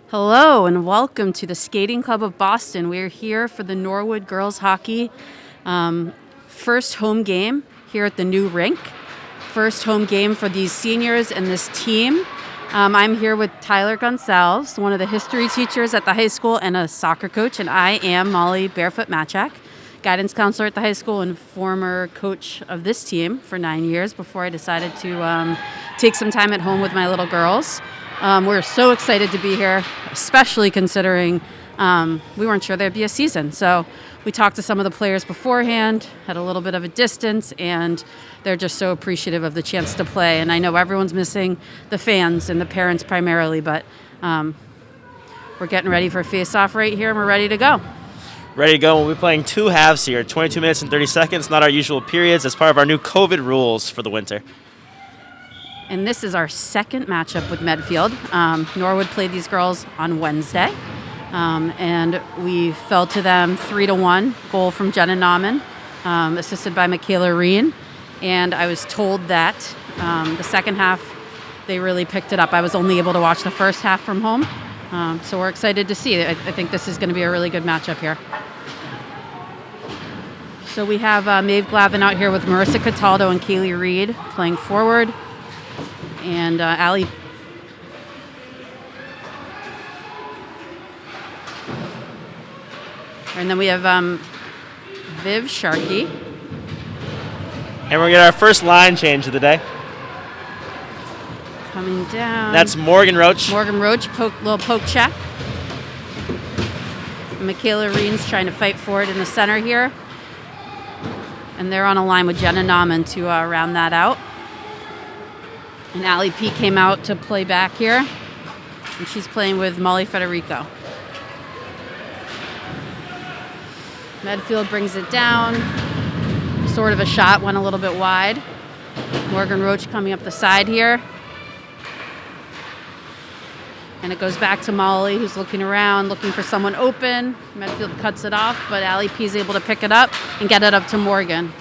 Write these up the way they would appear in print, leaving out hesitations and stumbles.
Hello and welcome to the Skating Club of Boston. We're here for the Norwood Girls Hockey first home game here at the new rink. First home game for these seniors and this team. I'm here with Tyler Gonsalves, one of the history teachers at the high school and a soccer coach, and I am Molly Barefoot Matchak, guidance counselor at the high school and former coach of this team for 9 years before I decided to take some time at home with my little girls. We're so excited to be here, especially considering we weren't sure there'd be a season. So we talked to some of the players beforehand, had a little bit of a distance, and they're just so appreciative of the chance to play. And I know everyone's missing the fans and the parents primarily, but we're getting ready for face-off right here, and we're ready to go. Ready to go. We'll be playing two halves here, 22 minutes and 30 seconds, not our usual periods, as part of our new COVID rules for the winter. And this is our second matchup with Medfield. Norwood played these girls on Wednesday, and we fell to them 3-1, goal from Jenna Nauman, assisted by Michaela Reen. And I was told that the second half, they really picked it up. I was only able to watch the first half from home, so we're excited to see. I think this is going to be a really good matchup here. So we have Maeve Glavin out here with Marissa Cataldo and Kaylee Reed playing forward. And Allie. And then we have Viv Sharkey. And we're going to get our first line change of the day. Coming down. That's Morgan Roach. Morgan Roach, little poke check. Michaela Reen's trying to fight for it in the center here. And they're on a line with Jenna Nauman to round that out. And Allie P came out to play back here, and she's playing with Molly Federico. Medfield brings it down. Sort of a shot, went a little bit wide. Morgan Roach coming up the side here. And it goes back to Molly, who's looking around, looking for someone open. Medfield cuts it off, but Allie P is able to pick it up and get it up to Morgan.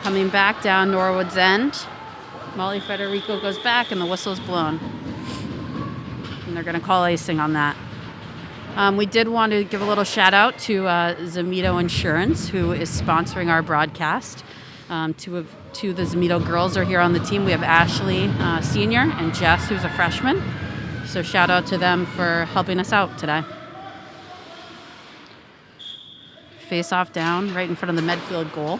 Coming back down Norwood's end. Molly Federico goes back and the whistle's blown. And they're going to call icing on that. We did want to give a little shout out to Zamito Insurance, who is sponsoring our broadcast. Two of the Zamito girls are here on the team. We have Ashley, senior, and Jess, who's a freshman. So shout out to them for helping us out today. Face off down right in front of the Medfield goal.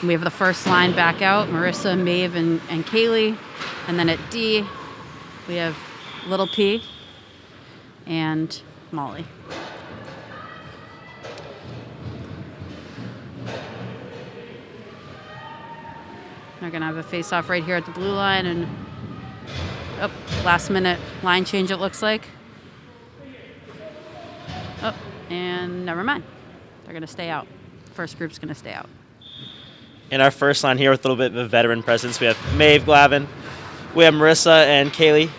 We have the first line back out, Marissa, Maeve, and Kaylee. And then at D, we have Little P and Molly. They're going to have a face-off right here at the blue line. And last-minute line change, it looks like. Oh, and never mind. They're going to stay out. First group's going to stay out. In our first line here with a little bit of a veteran presence, we have Maeve Glavin. We have Marissa and Kaylee.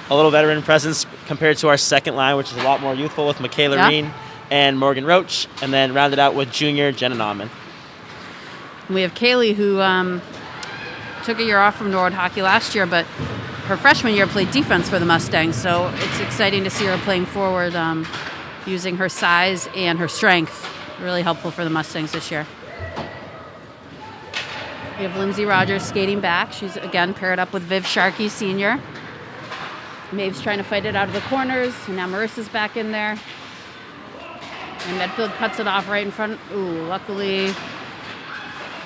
A little veteran presence compared to our second line, which is a lot more youthful with Michaela Reen and Morgan Roach. And then rounded out with junior Jenna Nauman. We have Kaylee, who took a year off from Norwood hockey last year, but her freshman year played defense for the Mustangs. So it's exciting to see her playing forward, using her size and her strength. Really helpful for the Mustangs this year. We have Lindsay Rogers skating back. She's, again, paired up with Viv Sharkey, senior. Maeve's trying to fight it out of the corners, and now Marissa's back in there. And Medfield cuts it off right in front. Ooh, luckily,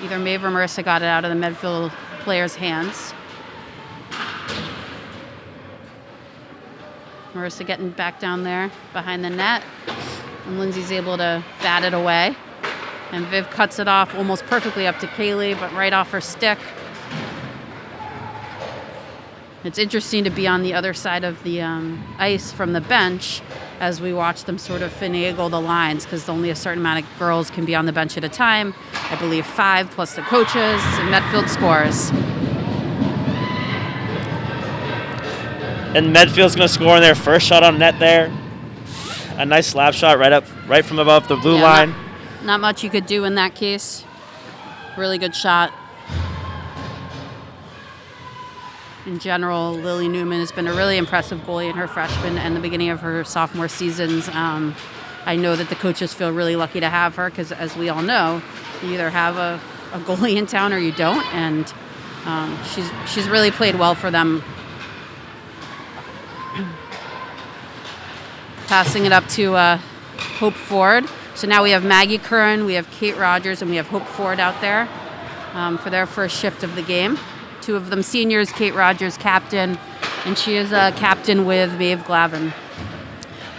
either Maeve or Marissa got it out of the Medfield player's hands. Marissa getting back down there behind the net. And Lindsay's able to bat it away. And Viv cuts it off almost perfectly up to Kaylee, but right off her stick. It's interesting to be on the other side of the ice from the bench as we watch them sort of finagle the lines, because only a certain amount of girls can be on the bench at a time. I believe 5 plus the coaches, and Medfield scores. And Medfield's going to score in their first shot on net there. A nice slap shot right from above the blue line. Not much you could do in that case. Really good shot. in general, Lily Newman has been a really impressive goalie in her freshman and the beginning of her sophomore seasons. I know that the coaches feel really lucky to have her because, as we all know, you either have a goalie in town or you don't, and she's really played well for them. Passing it up to Hope Ford. So now we have Maggie Curran, we have Kate Rogers, and we have Hope Ford out there for their first shift of the game. Two of them seniors, Kate Rogers, captain, and she is a captain with Maeve Glavin.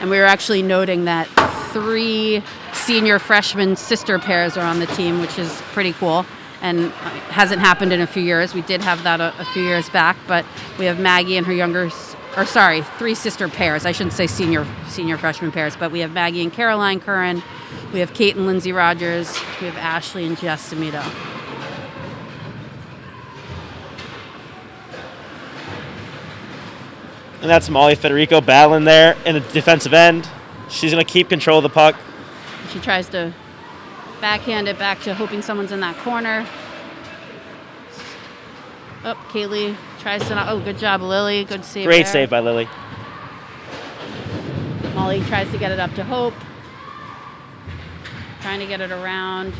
And we were actually noting that 3 senior freshman sister pairs are on the team, which is pretty cool and hasn't happened in a few years. We did have that a few years back, but we have Maggie and her younger, 3 sister pairs. I shouldn't say senior freshman pairs, but we have Maggie and Caroline Curran. We have Kate and Lindsay Rogers. We have Ashley and Jess Samito. And that's Molly Federico battling there in the defensive end. She's going to keep control of the puck. She tries to backhand it back to hoping someone's in that corner. Oh, Kaylee tries to not. Oh, good job, Lily. Good save. Great there. save by Lily. Molly tries to get it up to Hope. Trying to get it around.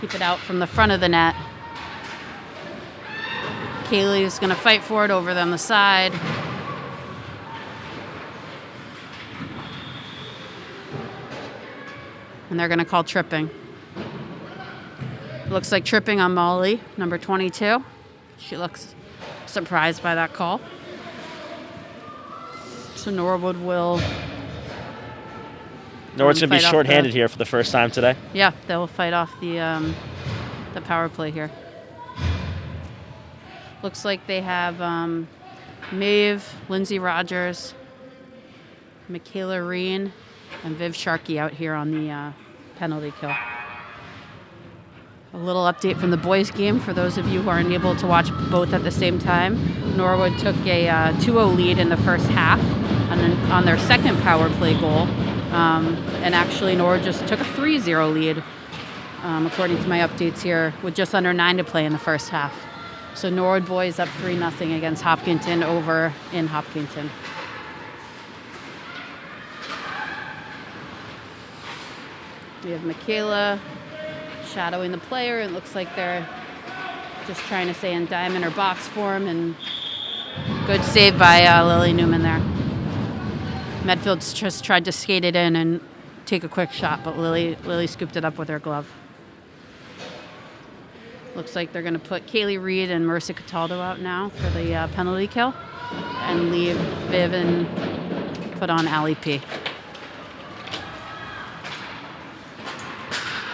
Keep it out from the front of the net. Kaylee is going to fight for it over on the side. And they're going to call tripping. Looks like tripping on Molly, number 22. She looks surprised by that call. So Norwood will... Norwood's going to be shorthanded here for the first time today. Yeah, they'll fight off the power play here. Looks like they have Maeve, Lindsay Rogers, Michaela Reen, and Viv Sharkey out here on the penalty kill. A little update from the boys' game for those of you who aren't able to watch both at the same time. Norwood took a 2-0 lead in the first half on their second power play goal. And actually, Norwood just took a 3-0 lead, according to my updates here, with just under 9 to play in the first half. So Norwood boys up 3-0 against Hopkinton over in Hopkinton. We have Michaela shadowing the player. It looks like they're just trying to stay in diamond or box form, and good save by Lily Newman there. Medfield's just tried to skate it in and take a quick shot, but Lily scooped it up with her glove. Looks like they're going to put Kaylee Reed and Marissa Cataldo out now for the penalty kill and leave Viv and put on Allie P.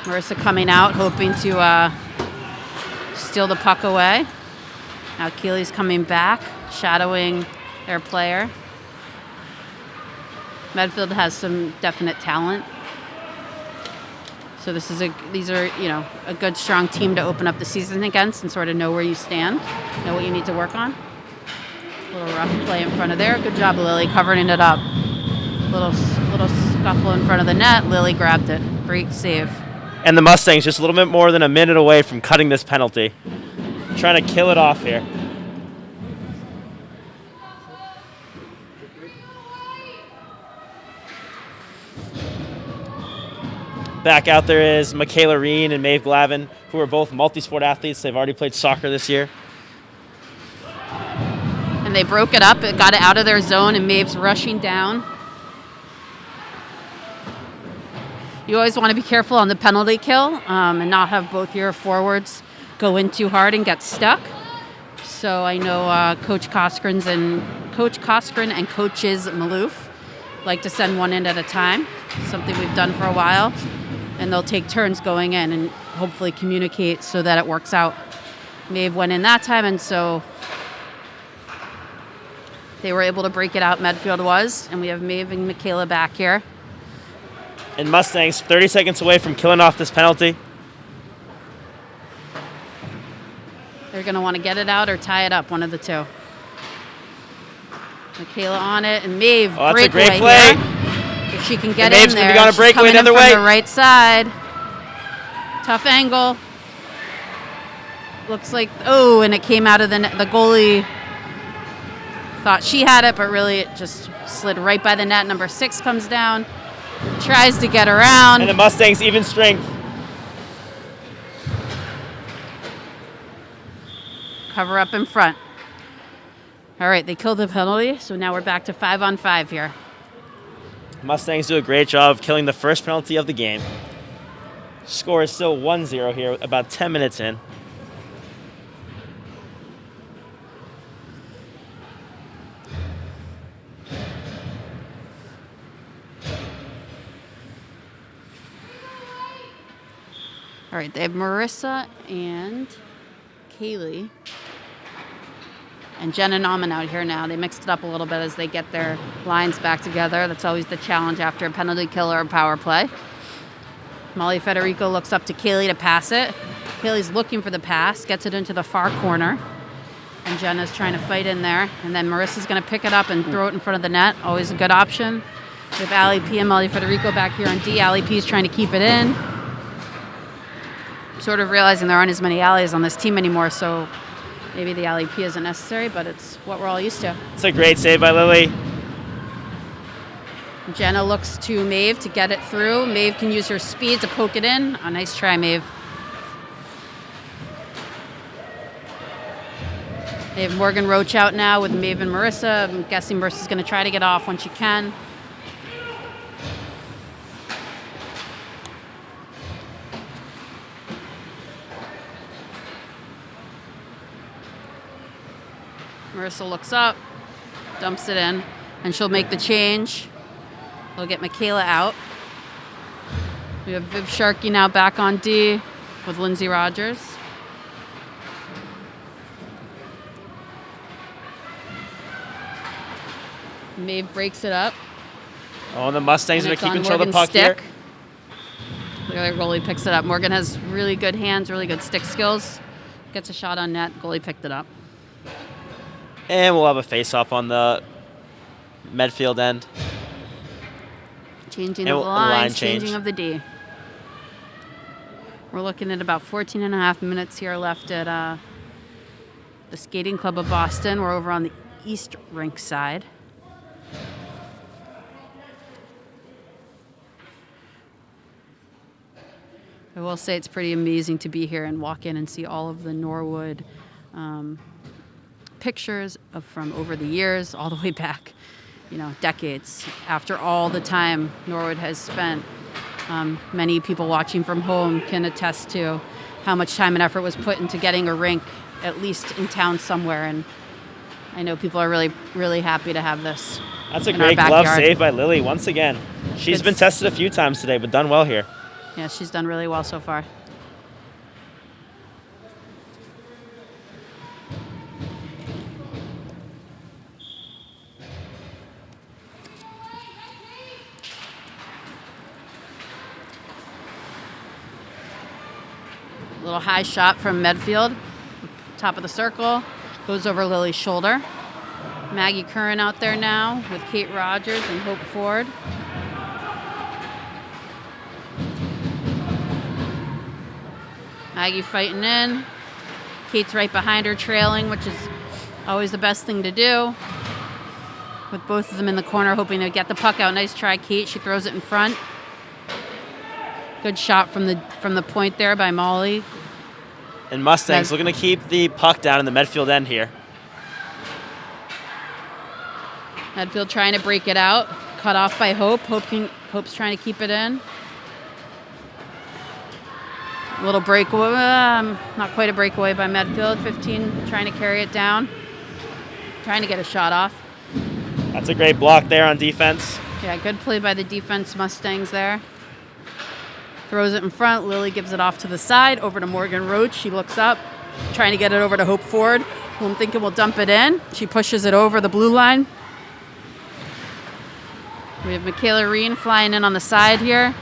Marissa coming out, hoping to steal the puck away. Now Keely's coming back, shadowing their player. Medfield has some definite talent. So these are a good, strong team to open up the season against and sort of know where you stand, know what you need to work on. A little rough play in front of there. Good job, Lily, covering it up. Little scuffle in front of the net. Lily grabbed it. Great save. And the Mustangs just a little bit more than a minute away from cutting this penalty. Trying to kill it off here. Back out there is Michaela Reen and Maeve Glavin, who are both multi-sport athletes. They've already played soccer this year. And they broke it up. It got it out of their zone, and Maeve's rushing down. You always want to be careful on the penalty kill and not have both your forwards go in too hard and get stuck. So I know Coach Coskren and Coaches Maloof like to send one in at a time, something we've done for a while. And they'll take turns going in and hopefully communicate so that it works out. Maeve went in that time, and so they were able to break it out, Medfield was. And we have Maeve and Michaela back here. And Mustangs 30 seconds away from killing off this penalty. They're going to want to get it out or tie it up, one of the two. Michaela on it, and Maeve, that's a great play. Here. If she can get Maeve's in there, gonna be on a breakaway she's coming the other in way. from the right side. Tough angle. Looks like, and it came out of the goalie Thought she had it, but really it just slid right by the net. Number 6 comes down, tries to get around. And the Mustangs even strength. Cover up in front. All right, they killed the penalty, so now we're back to 5-on-5 here. Mustangs do a great job of killing the first penalty of the game. Score is still 1-0 here, about 10 minutes in. All right, they have Marissa and Kaylee and Jen and Aman out here now. They mixed it up a little bit as they get their lines back together. That's always the challenge after a penalty kill or a power play. Molly Federico looks up to Kaylee to pass it. Kaylee's looking for the pass, gets it into the far corner. And Jenna's trying to fight in there. And then Marissa's going to pick it up and throw it in front of the net. Always a good option. We have Ali P and Molly Federico back here on D. Ali P's trying to keep it in. Sort of realizing there aren't as many Allies on this team anymore, so maybe the Alley P isn't necessary, but it's what we're all used to. It's a great save by Lily. Jenna looks to Maeve to get it through. Maeve can use her speed to poke it in. Oh, nice try, Maeve. They have Morgan Roach out now with Maeve and Marissa. I'm guessing Marissa's going to try to get off when she can. Marissa looks up, dumps it in, and she'll make the change. They'll get Michaela out. We have Viv Sharkey now back on D with Lindsay Rogers. Maeve breaks it up. Oh, and the Mustangs And are going to it's keep on control of the puck Morgan's here. stick. The other goalie picks it up. Morgan has really good hands, really good stick skills. Gets a shot on net. Goalie picked it up. And we'll have a face-off on the Medfield end. Changing And of the a line lines, change. changing of the D. We're looking at about 14 and a half minutes here left at the Skating Club of Boston. We're over on the East Rink side. I will say it's pretty amazing to be here and walk in and see all of the Norwood pictures from over the years, all the way back, decades. After all the time Norwood has spent, many people watching from home can attest to how much time and effort was put into getting a rink, at least in town somewhere. And I know people are really, really happy to have this. That's a in our great glove backyard. save by Lily once again. She's been tested a few times today, but done well here. Yeah, she's done really well so far. Little high shot from Medfield. Top of the circle. Goes over Lily's shoulder. Maggie Curran out there now with Kate Rogers and Hope Ford. Maggie fighting in. Kate's right behind her trailing, which is always the best thing to do. With both of them in the corner hoping to get the puck out. Nice try, Kate. She throws it in front. Good shot from the point there by Molly. And Mustangs looking to keep the puck down in the Medfield end here. Medfield trying to break it out. Cut off by Hope. Hope's trying to keep it in. A little breakaway. Not quite a breakaway by Medfield. 15 trying to carry it down. Trying to get a shot off. That's a great block there on defense. Yeah, good play by the defense Mustangs there. Throws it in front. Lily gives it off to the side, over to Morgan Roach. She looks up, trying to get it over to Hope Ford, who I'm thinking will dump it in. She pushes it over the blue line. We have Michaela Reen flying in on the side here.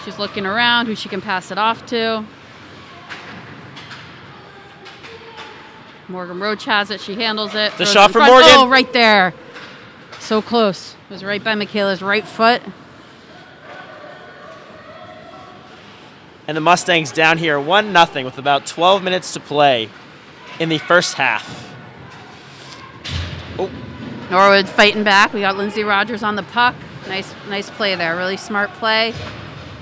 She's looking around who she can pass it off to. Morgan Roach has it. She handles it. The throws shot it in for front. Morgan. Oh, right there. So close. It was right by Michaela's right foot. And the Mustangs down here 1-0 with about 12 minutes to play in the first half. Oh, Norwood fighting back. We got Lindsay Rogers on the puck. Nice play there. Really smart play.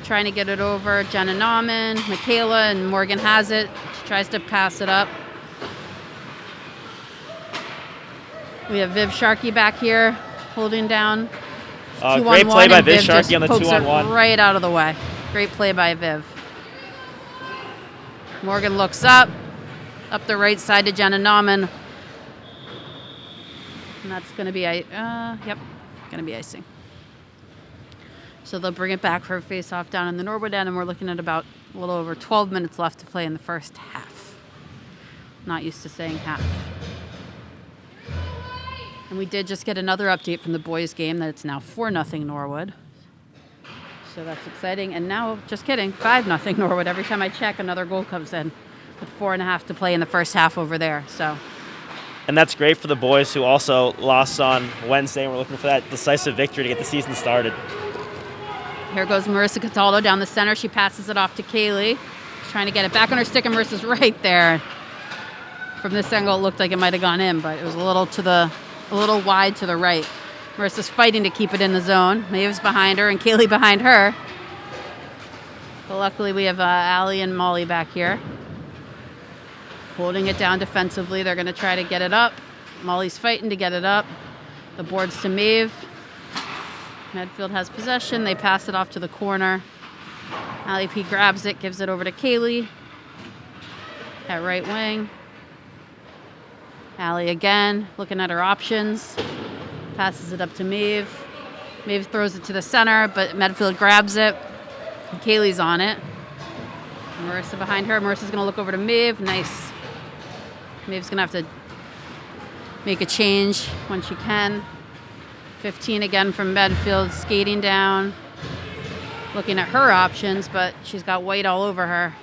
Trying to get it over. Jenna Nauman, Michaela, and Morgan has it. She tries to pass it up. We have Viv Sharkey back here holding down. Great play by Viv Sharkey on the 2-on-1. Right out of the way. Great play by Viv. Morgan looks up the right side to Jenna Nauman. And that's going to be, going to be icing. So they'll bring it back for a face-off down in the Norwood end, and we're looking at about a little over 12 minutes left to play in the first half. Not used to saying half. And we did just get another update from the boys' game that it's now 4-0 Norwood. So that's exciting. And now, just kidding, 5-0 Norwood. Every time I check, another goal comes in with 4.5 to play in the first half over there. So. And that's great for the boys who also lost on Wednesday, and we're looking for that decisive victory to get the season started. Here goes Marissa Cataldo down the center. She passes it off to Kaylee. She's trying to get it back on her stick, and Marissa's right there. From this angle, it looked like it might have gone in, but it was a little wide to the right. Marissa's fighting to keep it in the zone. Maeve's behind her, and Kaylee behind her. But luckily, we have Allie and Molly back here. Holding it down defensively. They're going to try to get it up. Molly's fighting to get it up. The board's to Maeve. Medfield has possession. They pass it off to the corner. Allie P grabs it, gives it over to Kaylee at right wing. Allie again, looking at her options. Passes it up to Maeve. Maeve throws it to the center, but Medfield grabs it. And Kaylee's on it. Marissa behind her. Marissa's going to look over to Maeve. Nice. Maeve's going to have to make a change when she can. 15 again from Medfield, skating down, looking at her options, but she's got white all over her.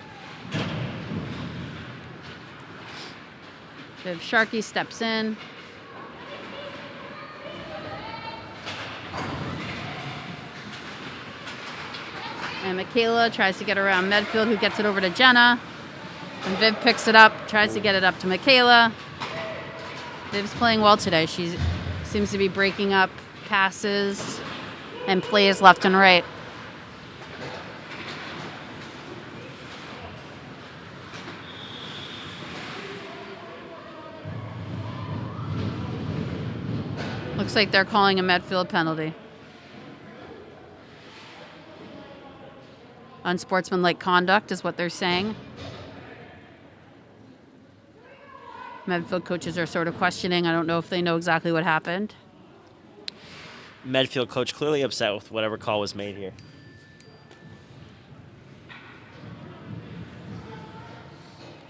Viv Sharkey steps in. And Michaela tries to get around Medfield, who gets it over to Jenna. And Viv picks it up, tries to get it up to Michaela. Viv's playing well today. She seems to be breaking up passes and plays left and right. Looks like they're calling a Medfield penalty. Unsportsmanlike conduct is what they're saying. Medfield coaches are sort of questioning. I don't know if they know exactly what happened. Medfield coach clearly upset with whatever call was made here.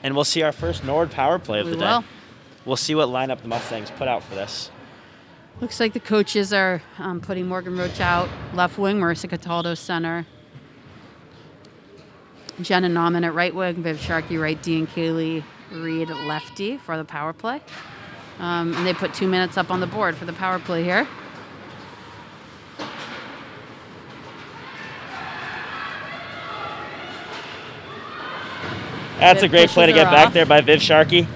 And we'll see our first Norwood power play of the day. We'll see what lineup the Mustangs put out for this. Looks like the coaches are putting Morgan Roach out, left wing, Marissa Cataldo center. Jenna Nauman at right wing, Viv Sharkey right D, and Kaylee Reed lefty for the power play. And they put 2 minutes up on the board for the power play here. That's a great play to get back off there by Viv Sharkey.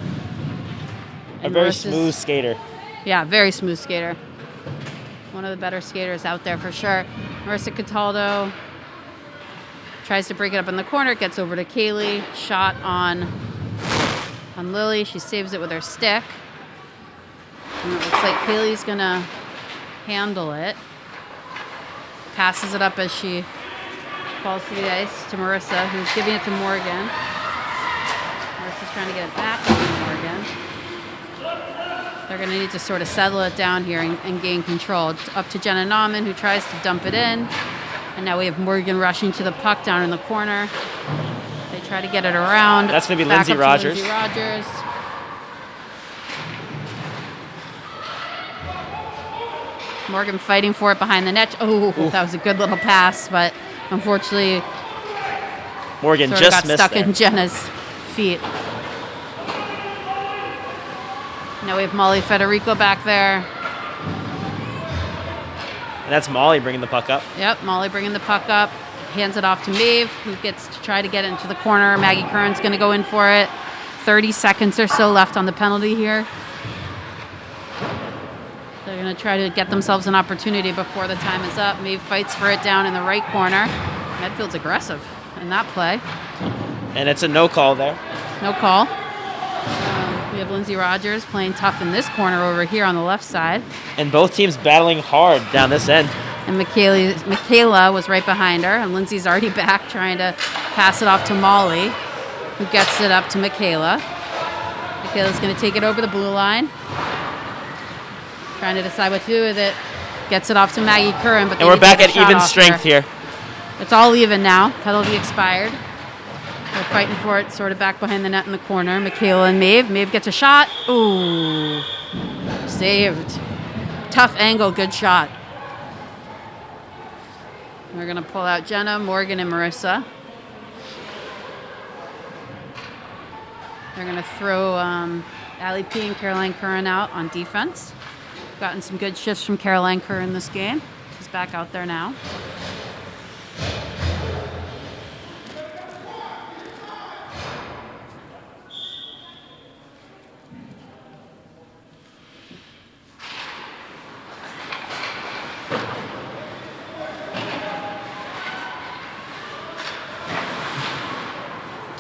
A And very Marissa's smooth skater. Yeah, very smooth skater. One of the better skaters out there for sure. Marissa Cataldo tries to break it up in the corner, gets over to Kaylee. Shot on Lily. She saves it with her stick. And it looks like Kaylee's going to handle it. Passes it up as she falls to the ice to Marissa, who's giving it to Morgan. Marissa's trying to get it back to Morgan. They're going to need to sort of settle it down here and gain control. Up to Jenna Nauman, who tries to dump it in. And now we have Morgan rushing to the puck down in the corner. They try to get it around. That's going to be Back Lindsay up to Rogers. Lindsay Rogers. Morgan fighting for it behind the net. Oh, that was a good little pass, but unfortunately, Morgan sort of just got missed stuck there. in Jenna's feet. Now we have Molly Federico back there. And that's Molly bringing the puck up. Yep, Molly bringing the puck up. Hands it off to Maeve, who gets to try to get it into the corner. Maggie Kern's going to go in for it. 30 seconds or so left on the penalty here. They're going to try to get themselves an opportunity before the time is up. Maeve fights for it down in the right corner. Medfield's aggressive in that play. And it's a no call there. No call. We have Lindsay Rogers playing tough in this corner over here on the left side. And both teams battling hard down this end. And Michaela was right behind her. And Lindsay's already back trying to pass it off to Molly, who gets it up to Michaela. Michaela's going to take it over the blue line. Trying to decide what to do with it. Gets it off to Maggie Curran. But and we're back at even strength here. It's all even now. Penalty expired. They're fighting for it, sort of back behind the net in the corner. Michaela and Maeve. Maeve gets a shot. Ooh. Saved. Tough angle, good shot. We're going to pull out Jenna, Morgan, and Marissa. They're going to throw Allie P and Caroline Curran out on defense. Gotten some good shifts from Caroline Curran this game. She's back out there now.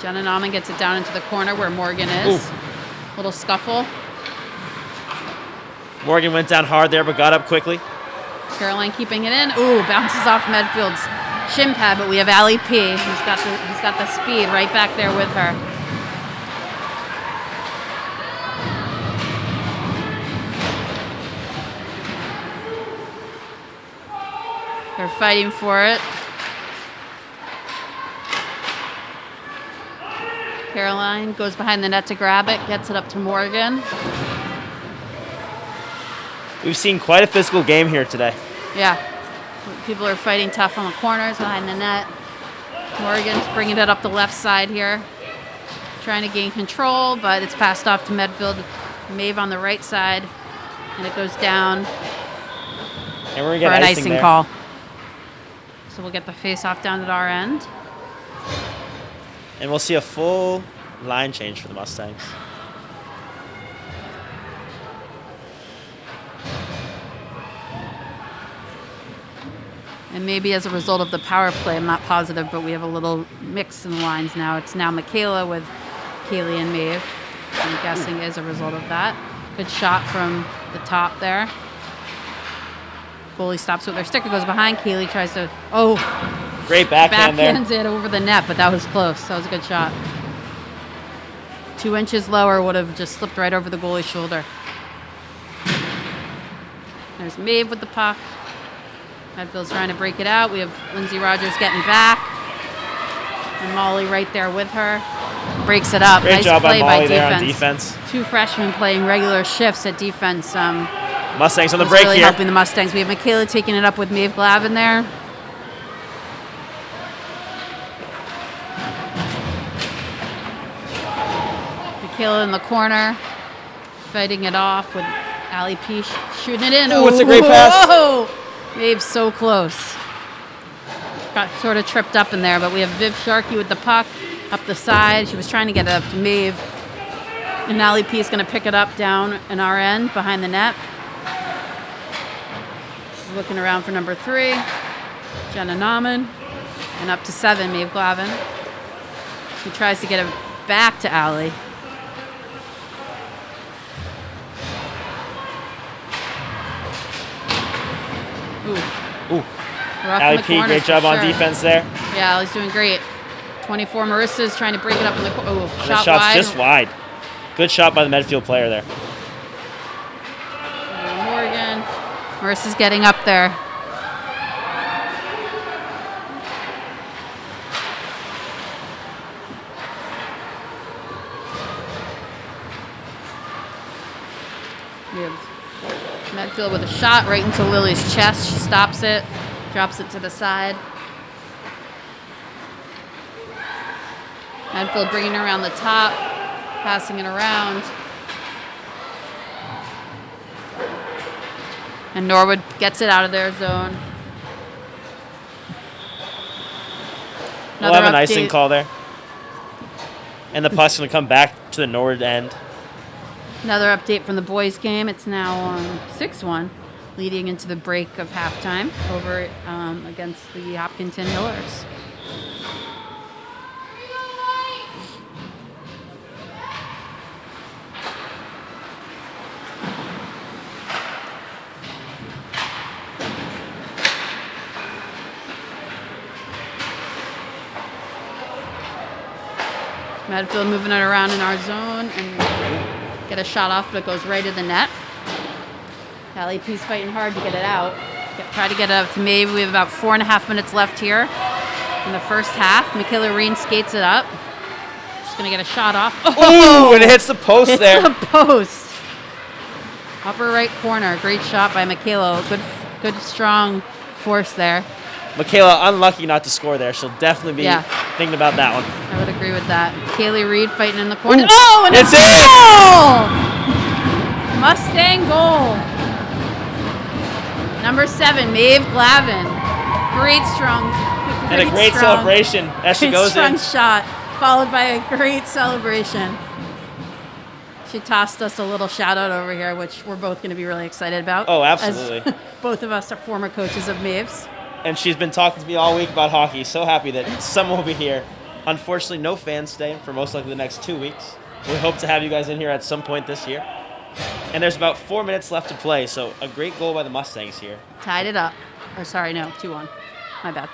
Jenna Nauman gets it down into the corner where Morgan is. Ooh. Little scuffle. Morgan went down hard there, but got up quickly. Caroline keeping it in. Ooh, bounces off Medfield's shin pad, but we have Allie P. He's got the speed right back there with her. They're fighting for it. Caroline goes behind the net to grab it, gets it up to Morgan. We've seen quite a physical game here today. Yeah. People are fighting tough on the corners behind the net. Morgan's bringing it up the left side here. Trying to gain control, but it's passed off to Medfield. Maeve on the right side, and it goes down and we're gonna get for an icing call. So we'll get the face-off down at our end. And we'll see a full line change for the Mustangs. And maybe as a result of the power play, I'm not positive, but we have a little mix in the lines now. It's now Michaela with Kaylee and Maeve. I'm guessing as a result of that. Good shot from the top there. Goalie stops with their sticker, goes behind. Kaylee tries to, great backhand there. Backhands it over the net, but that was close. That was a good shot. 2 inches lower would have just slipped right over the goalie's shoulder. There's Maeve with the puck. Medfield's trying to break it out. We have Lindsay Rogers getting back. And Molly right there with her. Breaks it up. Great nice job play by Molly by there on defense. 2 freshmen playing regular shifts at defense. Mustangs on the break really here. Helping the Mustangs. We have Michaela taking it up with Maeve Glavin there. Michaela in the corner, fighting it off with Allie P shooting it in. Oh, it's a great pass. Whoa! Maeve's so close. Got sort of tripped up in there, but we have Viv Sharkey with the puck up the side. She was trying to get it up to Maeve. And Allie P is going to pick it up down in our end behind the net. She's looking around for number 3, Jenna Nauman. And up to 7, Maeve Glavin. She tries to get it back to Allie. Ooh. Allie P, great job on defense there. Yeah, Allie's doing great. 24, Marissa's trying to break it up in the corner. Oh, shot's wide. Just wide. Good shot by the Medfield player there. Morgan. Marissa's getting up there. We have Medfield with a shot right into Lily's chest. She stops it, drops it to the side. Medfield bringing it around the top, passing it around. And Norwood gets it out of their zone. We'll have an icing call there. And the puck's going to come back to the Norwood end. Another update from the boys' game. It's now 6-1. leading into the break of halftime over against the Hopkinton Hillers. Medfield moving it around in our zone and get a shot off, but it goes right in the net. Allie P's fighting hard to get it out. Try to get it up to Maeve. We have about 4.5 minutes left here in the first half. Michaela Reen skates it up. Just going to get a shot off. Oh, and it hits the post there. Hits the post. Upper right corner. Great shot by Michaela. Good strong force there. Michaela unlucky not to score there. She'll definitely be thinking about that one. I would agree with that. Kaylee Reed fighting in the corner. Ooh, oh, and it's a goal! Mustang goal. Number 7, Maeve Glavin. Great strong. And a great celebration as she goes in. Shot, followed by a great celebration. She tossed us a little shout out over here, which we're both going to be really excited about. Oh, absolutely. Both of us are former coaches of Maeve's. And she's been talking to me all week about hockey. So happy that someone will be here. Unfortunately, no fans staying for most likely the next 2 weeks. We hope to have you guys in here at some point this year. And there's about 4 minutes left to play, so a great goal by the Mustangs here. Tied it up. Or sorry, no, 2-1. My bad.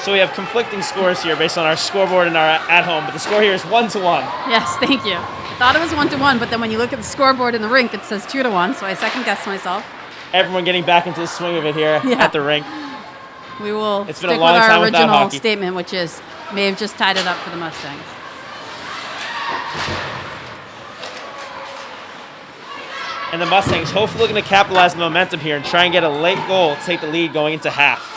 So we have conflicting scores here based on our scoreboard and our at home, but the score here is 1-1. Yes, thank you. I thought it was 1-1, but then when you look at the scoreboard in the rink, it says 2-1, so I second-guessed myself. Everyone getting back into the swing of it here at the rink. We will It's stick been a long with time our without original hockey. statement, which is Maeve just tied it up for the Mustangs. And the Mustangs hopefully looking to capitalize on the momentum here and try and get a late goal to take the lead going into half.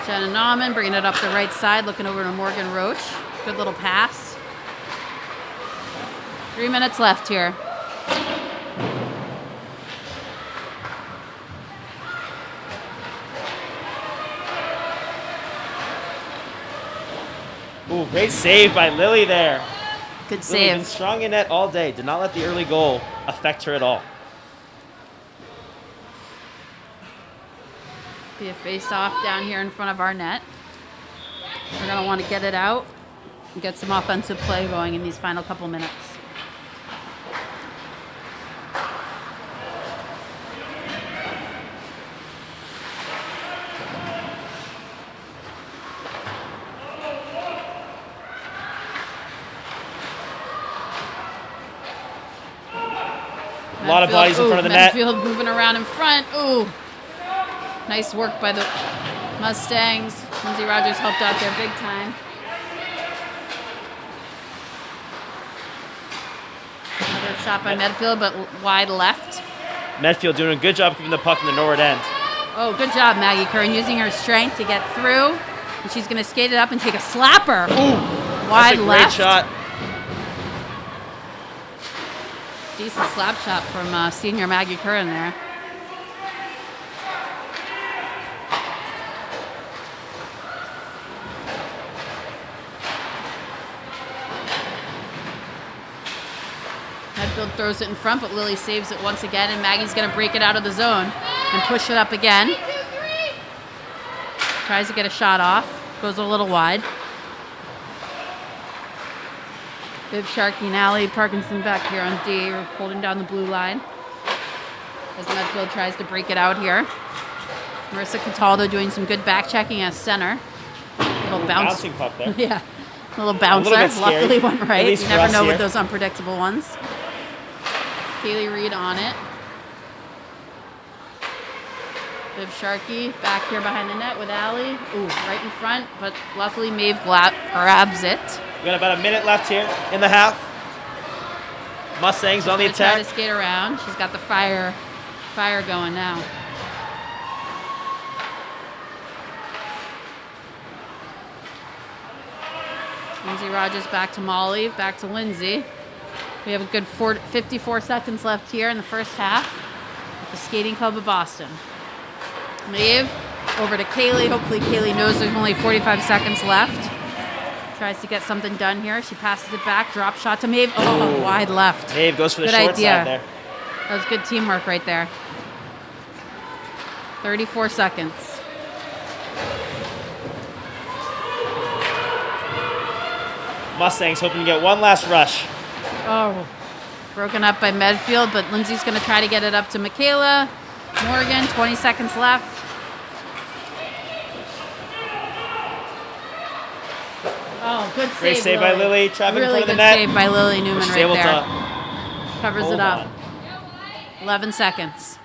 Jenna Nauman bringing it up the right side, looking over to Morgan Roach. Good little pass. 3 minutes left here. Ooh, great save by Lily there. Good Lily save. been strong in net all day. Did not let the early goal affect her at all. Be a face-off down here in front of our net. We're going to want to get it out and get some offensive play going in these final couple minutes. A lot of bodies in front of the net. Medfield moving around in front. Ooh. Nice work by the Mustangs. Lindsay Rogers helped out there big time. Another shot by Medfield, but wide left. Medfield doing a good job keeping the puck in the northern end. Oh, good job, Maggie Curran, using her strength to get through. And she's going to skate it up and take a slapper. Ooh, wide that's a left. great shot. Decent slap shot from senior Maggie Curran there. Medfield throws it in front, but Lily saves it once again, and Maggie's going to break it out of the zone and push it up again. Tries to get a shot off. Goes a little wide. Viv Sharkey and Allie Parkinson back here on D, holding down the blue line. As Medfield tries to break it out here. Marissa Cataldo doing some good back checking as center. Little bounce. Bouncing puck there. Yeah, a little bouncer. A little bit scary, Luckily went right. least You for never us know here. with those unpredictable ones. Kaylee Reed on it. Viv Sharkey back here behind the net with Allie. Ooh, right in front, but luckily Maeve grabs it. We got about a minute left here in the half. Mustangs on the Gonna try attack. to skate around. She's got the fire going now. Lindsay Rogers back to Molly, back to Lindsay. We have a good 54 seconds left here in the first half at the Skating Club of Boston. Maeve over to Kaylee. Hopefully Kaylee knows there's only 45 seconds left. Tries to get something done here. She passes it back. Drop shot to Maeve. Oh, wide left. Maeve goes for the good short idea. side there. That was good teamwork right there. 34 seconds. Mustangs hoping to get one last rush. Oh, broken up by Medfield, but Lindsay's going to try to get it up to Michaela. Morgan, 20 seconds left. Oh, good save. Great save by Lily. Traffic really in front of the net. Really good save by Lily Newman She's right able there. to Covers hold it up. on. 11 seconds.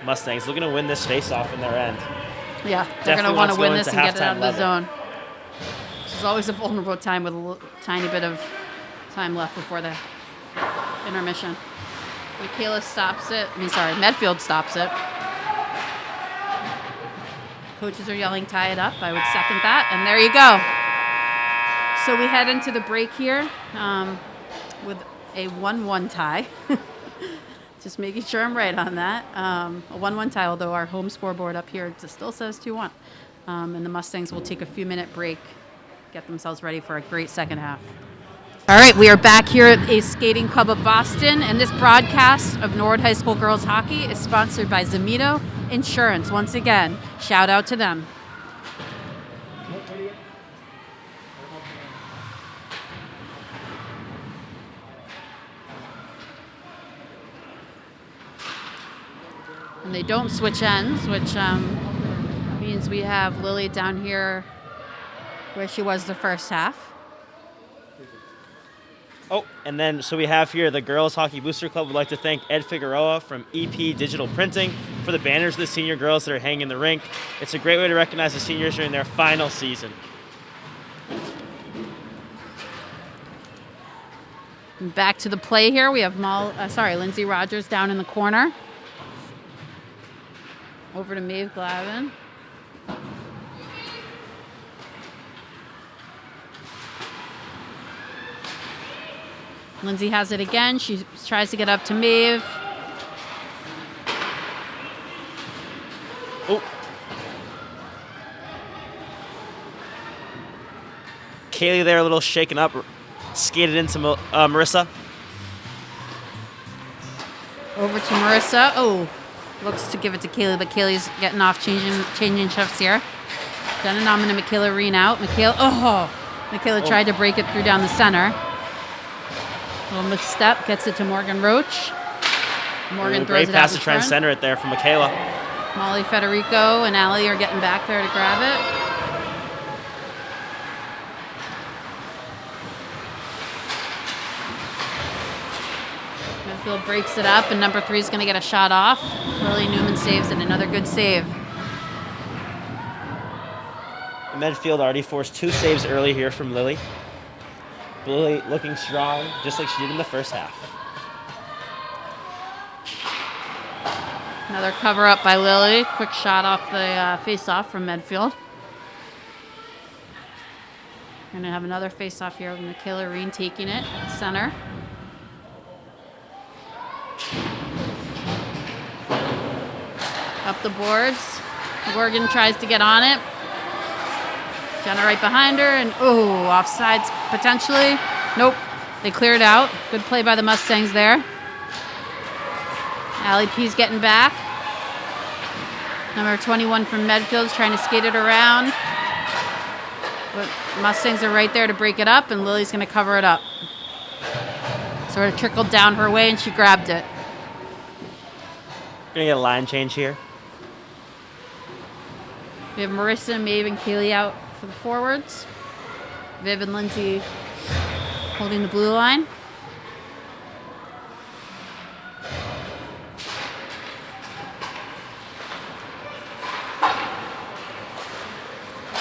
Mustangs looking to win this face-off in their end. Yeah, they're going to want to win this and get it out of the level. zone. This is always a vulnerable time with a tiny bit of time left before the intermission. Michaela stops it. Medfield stops it. Coaches are yelling, tie it up. I would second that. And there you go. So we head into the break here with a 1-1 tie. Just making sure I'm right on that. A 1-1 tie, although our home scoreboard up here still says 2-1. And the Mustangs will take a few-minute break, get themselves ready for a great second half. All right, we are back here at a Skating Club of Boston, and this broadcast of Norwood High School Girls Hockey is sponsored by Zamito Insurance. Once again, shout out to them. And they don't switch ends, which means we have Lily down here where she was the first half. Oh, and then so we have here the Girls Hockey Booster Club would like to thank Ed Figueroa from EP Digital Printing for the banners of the senior girls that are hanging in the rink. It's a great way to recognize the seniors during their final season. And back to the play here. We have Lindsay Rogers down in the corner. Over to Maeve Glavin. Lindsay has it again. She tries to get up to Maeve. Oh. Kaylee there a little shaken up. Skated into Marissa. Over to Marissa. Oh, looks to give it to Kaylee, but Kaylee's getting off, changing shifts here. Denon and Michaela Reen out. Michaela tried to break it through down the center. Little misstep, gets it to Morgan Roach. Morgan throws great it pass out to try and front. center it there from Michaela. Molly Federico and Allie are getting back there to grab it. Medfield breaks it up, and number 3 is going to get a shot off. Lily Newman saves it. Another good save. Medfield already forced 2 saves early here from Lily. Lily looking strong, just like she did in the first half. Another cover up by Lily. Quick shot off the face-off from Medfield. We're going to have another face-off here with Michaela Reen taking it at center. Up the boards. Morgan tries to get on it. Jenna right behind her, and offsides potentially. Nope, they cleared out. Good play by the Mustangs there. Allie P's getting back. Number 21 from Medfield's trying to skate it around. But Mustangs are right there to break it up, and Lily's going to cover it up. Sort of trickled down her way, and she grabbed it. Gonna get a line change here. We have Marissa, Maeve, and Kaylee out for the forwards. Viv and Lindsay holding the blue line.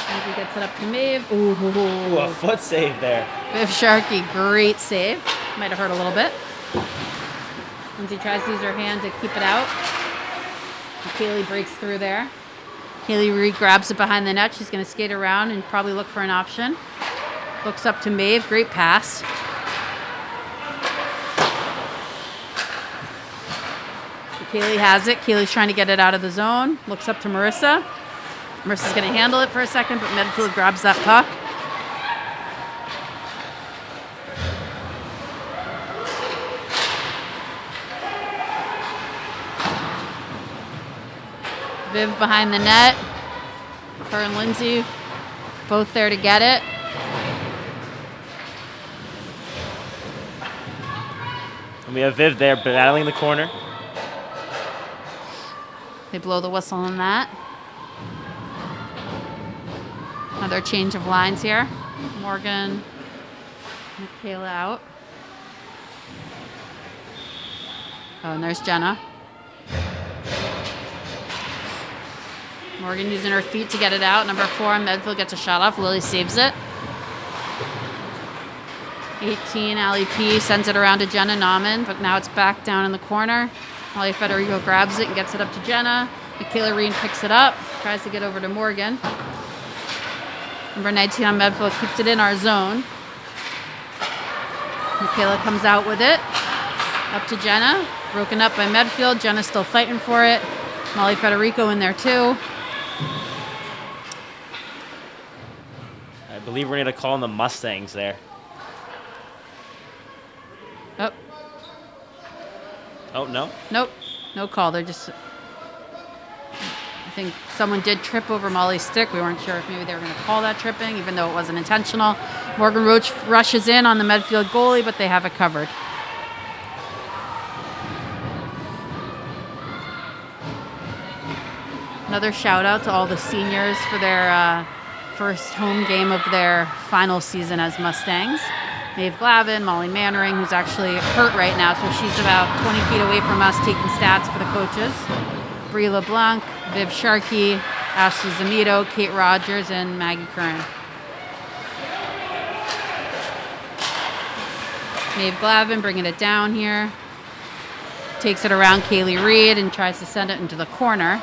Lindsay gets it up to Maeve. Ooh, a foot save there. Viv Sharkey, great save. Might have hurt a little bit. Lindsay tries to use her hand to keep it out. Kaylee breaks through there. Kaylee Reed grabs it behind the net. She's going to skate around and probably look for an option. Looks up to Maeve. Great pass. Kaylee has it. Kaylee's trying to get it out of the zone. Looks up to Marissa. Marissa's going to handle it for a second, but Medfield grabs that puck. Viv behind the net. Her and Lindsay both there to get it. And we have Viv there battling the corner. They blow the whistle on that. Another change of lines here. Morgan, Michaela out. Oh, and there's Jenna. Morgan using her feet to get it out. Number 4, Medfield gets a shot off. Lily saves it. 18, Ali P sends it around to Jenna Nauman, but now it's back down in the corner. Molly Federico grabs it and gets it up to Jenna. Michaela Reen picks it up, tries to get over to Morgan. Number 19 on Medfield keeps it in our zone. Michaela comes out with it. Up to Jenna. Broken up by Medfield. Jenna's still fighting for it. Molly Federico in there too. I believe we're going to call on the Mustangs there. Oh. Oh, no? Nope. No call. They're just... I think someone did trip over Molly's stick. We weren't sure if maybe they were going to call that tripping, even though it wasn't intentional. Morgan Roach rushes in on the Medfield goalie, but they have it covered. Another shout out to all the seniors for their first home game of their final season as Mustangs. Maeve Glavin, Molly Mannering, who's actually hurt right now, so she's about 20 feet away from us taking stats for the coaches. Brie LeBlanc, Viv Sharkey, Ashley Zamito, Kate Rogers, and Maggie Curran. Maeve Glavin bringing it down here. Takes it around Kaylee Reed and tries to send it into the corner.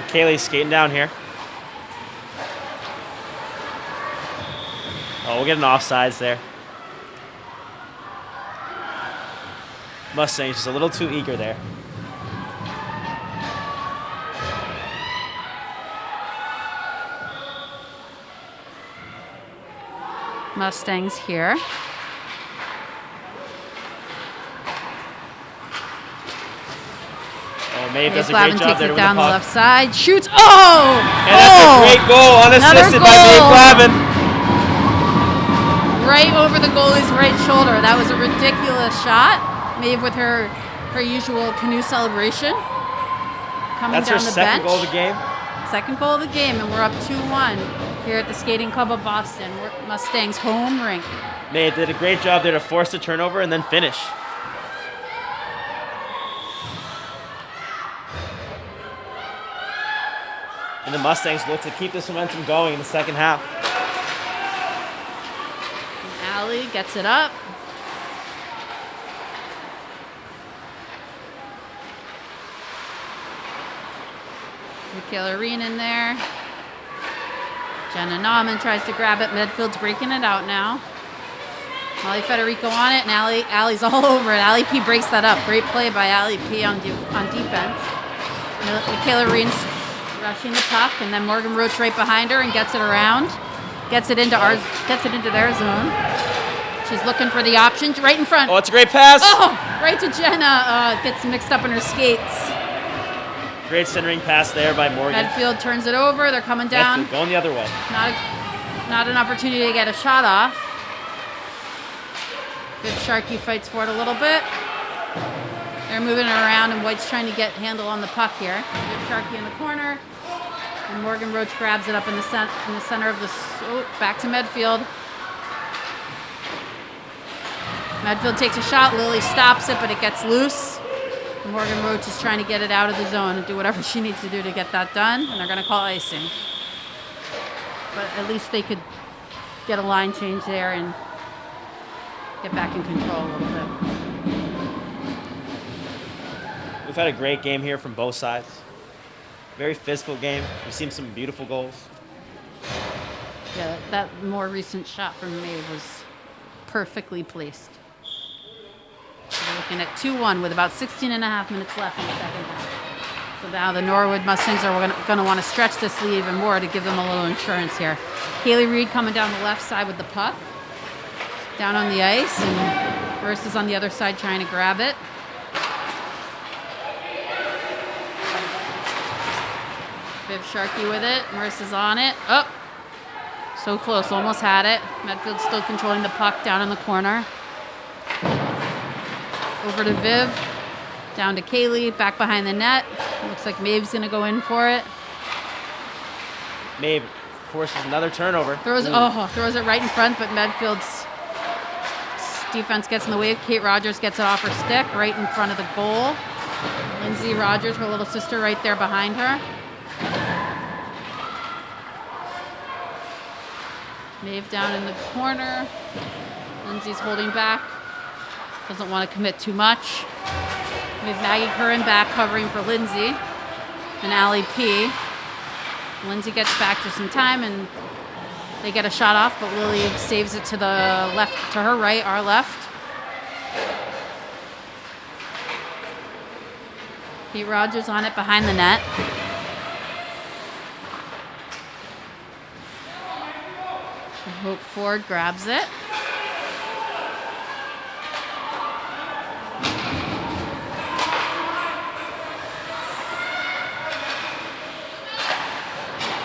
Kaylee's skating down here. Oh, we'll get an offsides there. Mustang's just a little too eager there. Mustangs here. Maeve does a great job there takes it with down the the puck. left side. Shoots. Oh! And that's a great goal, unassisted by Maeve Glavin. Right over the goalie's right shoulder. That was a ridiculous shot. Maeve with her usual canoe celebration. Coming That's down her the second bench. goal of the game. Second goal of the game, and we're up 2-1 here at the Skating Club of Boston. Mustangs home rink. Maeve did a great job there to force the turnover and then finish. And the Mustangs look to keep this momentum going in the second half. And Allie gets it up. Michaela Reen in there. Jenna Nauman tries to grab it. Medfield's breaking it out now. Molly Federico on it, and Allie's all over it. Allie P breaks that up. Great play by Allie P on defense. Michaela Reen's rushing the puck, and then Morgan Roach right behind her and gets it around. Gets it into their zone. She's looking for the option right in front. Oh, it's a great pass. Oh, right to Jenna. Gets mixed up in her skates. Great centering pass there by Morgan. Medfield turns it over. They're coming down. Medfield going the other way. Not an opportunity to get a shot off. Viv Sharkey fights for it a little bit. They're moving it around, and White's trying to get handle on the puck here. Viv Sharkey in the corner, and Morgan Roach grabs it up in the center of the. Back to Medfield. Medfield takes a shot. Lily stops it, but it gets loose. Morgan Roach is trying to get it out of the zone and do whatever she needs to do to get that done. And they're going to call icing. But at least they could get a line change there and get back in control a little bit. We've had a great game here from both sides. Very physical game. We've seen some beautiful goals. Yeah, that more recent shot from Maeve was perfectly placed. So we're looking at 2-1 with about 16 and a half minutes left in the second half. So now the Norwood Mustangs are going to want to stretch this lead even more to give them a little insurance here. Kaylee Reed coming down the left side with the puck. Down on the ice, and Marissa's on the other side trying to grab it. Viv Sharkey with it. Marissa's on it. Oh, so close. Almost had it. Medfield still controlling the puck down in the corner. Over to Viv. Down to Kaylee. Back behind the net. Looks like Maeve's going to go in for it. Maeve forces another turnover. Throws it right in front, but Medfield's defense gets in the way. Kate Rogers gets it off her stick right in front of the goal. Lindsay Rogers, her little sister, right there behind her. Maeve down in the corner. Lindsay's holding back. Doesn't want to commit too much. We have Maggie Curran back covering for Lindsay. And Allie P. Lindsay gets back just in time, and they get a shot off, but Lily saves it to the left, to her right, our left. Kate Rogers on it behind the net. And Hope Ford grabs it.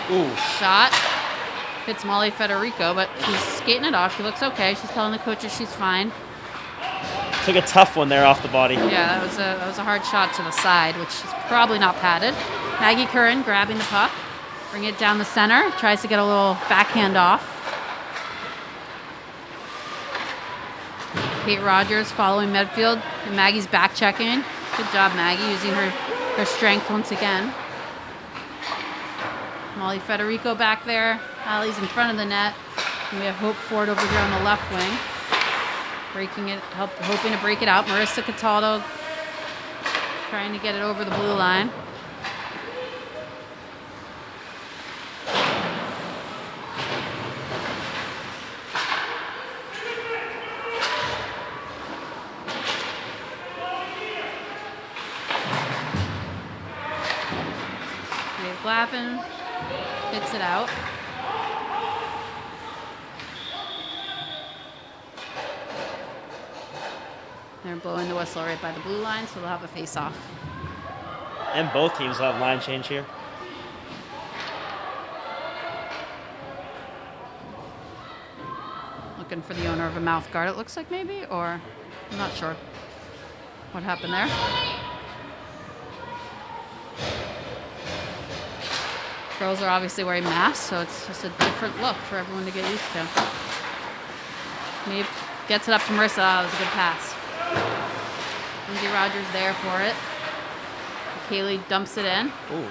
Ooh. Shot. Hits Molly Federico, but she's skating it off. She looks okay. She's telling the coaches she's fine. Took a tough one there off the body. Yeah, that was a hard shot to the side, which is probably not padded. Maggie Curran grabbing the puck. Bring it down the center. Tries to get a little backhand off. Kate Rogers following Medfield. And Maggie's back checking. Good job, Maggie, using her strength once again. Molly Federico back there. Allie's in front of the net. And we have Hope Ford over here on the left wing. Hoping to break it out. Marissa Cataldo trying to get it over the blue line. Dave Glavin hits it out. They're blowing the whistle right by the blue line, so they'll have a face-off. And both teams will have line change here. Looking for the owner of a mouth guard, it looks like maybe, or I'm not sure what happened there. Girls are obviously wearing masks, so it's just a different look for everyone to get used to. Maeve gets it up to Marissa. Oh, it was a good pass. Lindsay Rogers there for it. Kaylee dumps it in. Ooh.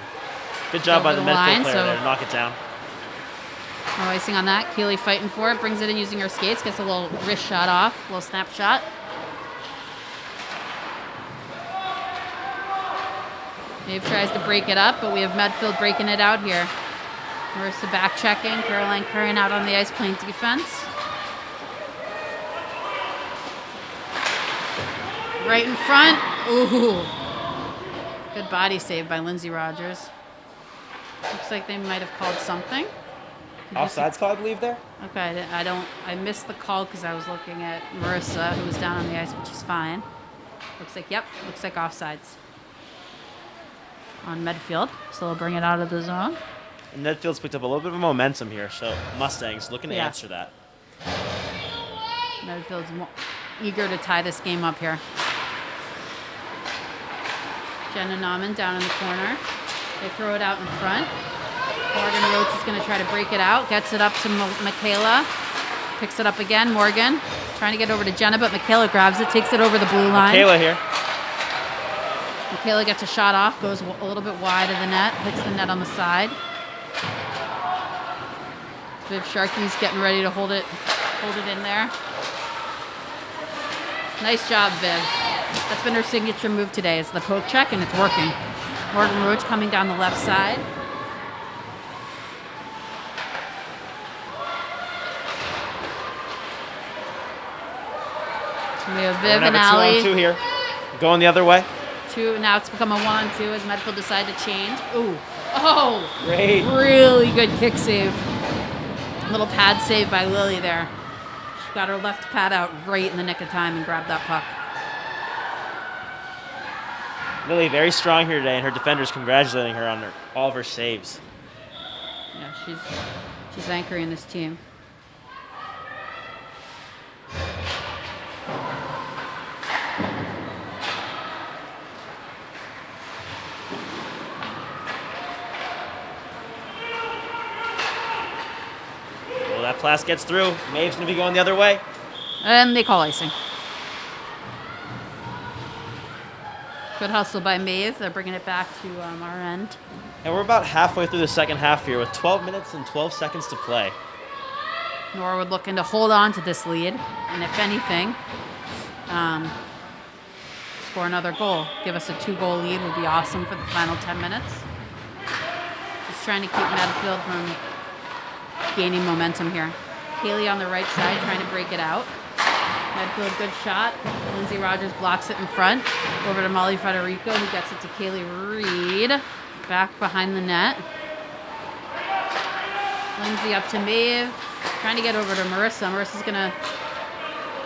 Good job by the Medfield player there to knock it down. No icing on that. Kaylee fighting for it. Brings it in using her skates. Gets a little wrist shot off. A little snapshot. Maeve tries to break it up, but we have Medfield breaking it out here. Marissa back checking. Caroline Curran out on the ice playing defense. Right in front. Ooh. Good body save by Lindsay Rogers. Looks like they might have called something. Offsides call, I believe, there? Okay, I missed the call because I was looking at Marissa, who was down on the ice, but she's fine. Looks like offsides on Medfield. So they'll bring it out of the zone. And Medfield's picked up a little bit of momentum here, so Mustangs looking to answer that. Medfield's eager to tie this game up here. Jenna Nauman down in the corner. They throw it out in front. Morgan Roach is going to try to break it out. Gets it up to Michaela. Picks it up again. Morgan Trying to get over to Jenna, but Michaela grabs it, takes it over the blue line. Michaela here. Michaela gets a shot off, goes a little bit wide of the net, hits the net on the side. Viv Sharkey's getting ready to hold it in there. Nice job, Viv. That's been her signature move today. It's the poke check, and it's working. Morgan Roach coming down the left side. We have Viv and Allie. 2-on-2 here. Going the other way. Now it's become a 1-on-2 as Medfield decide to change. Ooh. Oh! Great. Really good kick save. Little pad save by Lily there. She got her left pad out right in the nick of time and grabbed that puck. Lily very strong here today, and her defenders congratulating her on all of her saves. Yeah, she's anchoring this team. Well, that pass gets through. Maeve's going to be going the other way. And they call icing. Good hustle by Maeve. They're bringing it back to our end. And we're about halfway through the second half here with 12 minutes and 12 seconds to play. Norwood looking to hold on to this lead. And if anything, score another goal. Give us a 2-goal lead would be awesome for the final 10 minutes. Just trying to keep Medfield from gaining momentum here. Kaylee on the right side trying to break it out. Medfield, good shot. Lindsay Rogers blocks it in front. Over to Molly Federico, who gets it to Kaylee Reed. Back behind the net. Lindsay up to Maeve. Trying to get over to Marissa. Marissa's going to